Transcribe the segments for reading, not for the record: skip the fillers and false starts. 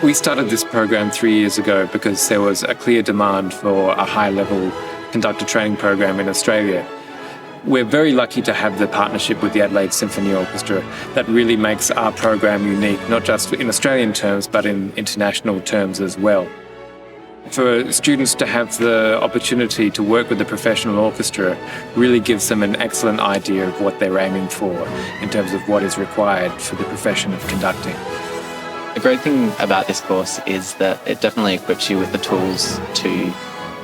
We started this program 3 years ago because there was a clear demand for a high-level conductor training program in Australia. We're very lucky to have the partnership with the Adelaide Symphony Orchestra that really makes our program unique, not just in Australian terms, but in international terms as well. For students to have the opportunity to work with a professional orchestra really gives them an excellent idea of what they're aiming for in terms of what is required for the profession of conducting. The great thing about this course is that it definitely equips you with the tools to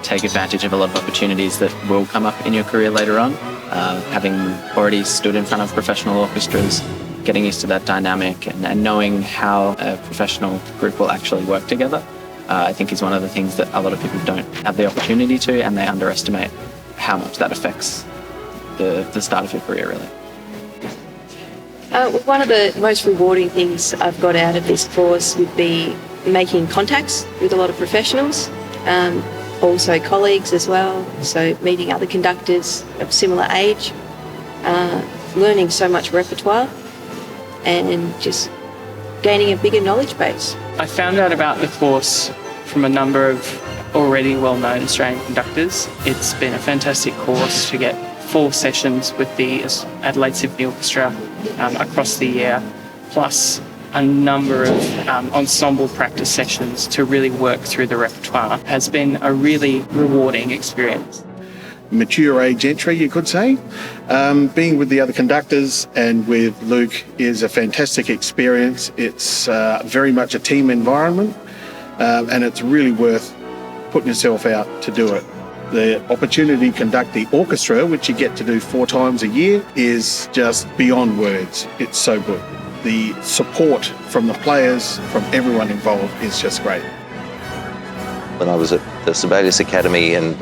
take advantage of a lot of opportunities that will come up in your career later on. Having already stood in front of professional orchestras, getting used to that dynamic and knowing how a professional group will actually work together, I think is one of the things that a lot of people don't have the opportunity to, and they underestimate how much that affects the start of your career, really. One of the most rewarding things I've got out of this course would be making contacts with a lot of professionals, also colleagues as well, so meeting other conductors of similar age, learning so much repertoire and just gaining a bigger knowledge base. I found out about the course from a number of already well-known Australian conductors. It's been a fantastic course to get 4 sessions with the Adelaide Symphony Orchestra across the year, plus a number of ensemble practice sessions to really work through the repertoire. Has been a really rewarding experience. Mature age entry, you could say. Being with the other conductors and with Luke is a fantastic experience. It's very much a team environment, and it's really worth putting yourself out to do it. The opportunity to conduct the orchestra, which you get to do 4 times a year, is just beyond words. It's so good. The support from the players, from everyone involved, is just great. When I was at the Sibelius Academy, and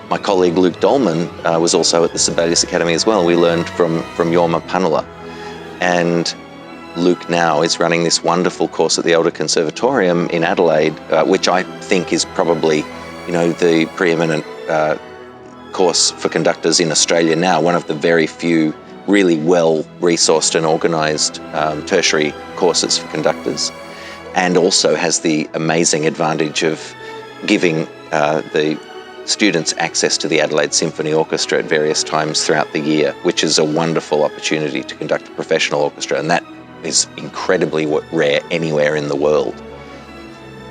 my colleague Luke Dolman was also at the Sibelius Academy as well, we learned from Jorma Panula. And Luke now is running this wonderful course at the Conservatorium in Adelaide, which I think is probably, the preeminent course for conductors in Australia now, one of the very few really well-resourced and organised tertiary courses for conductors, and also has the amazing advantage of giving the students access to the Adelaide Symphony Orchestra at various times throughout the year, which is a wonderful opportunity to conduct a professional orchestra, and that is incredibly rare anywhere in the world.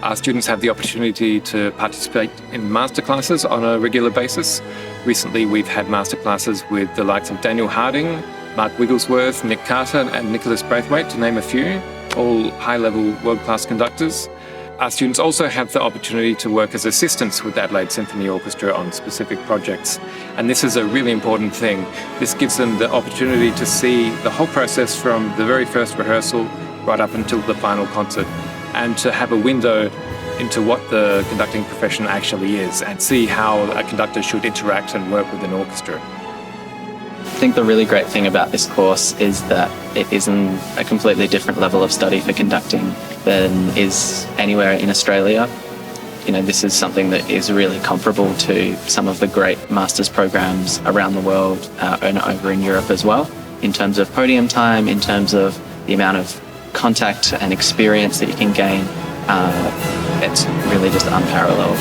Our students have the opportunity to participate in masterclasses on a regular basis. Recently, we've had masterclasses with the likes of Daniel Harding, Mark Wigglesworth, Nick Carter and Nicholas Braithwaite, to name a few, all high-level world-class conductors. Our students also have the opportunity to work as assistants with the Adelaide Symphony Orchestra on specific projects. And this is a really important thing. This gives them the opportunity to see the whole process from the very first rehearsal right up until the final concert, and to have a window into what the conducting profession actually is and see how a conductor should interact and work with an orchestra. I think the really great thing about this course is that it is a completely different level of study for conducting than is anywhere in Australia. This is something that is really comparable to some of the great master's programs around the world and over in Europe as well, in terms of podium time, in terms of the amount of contact and experience that you can gain. It's really just unparalleled.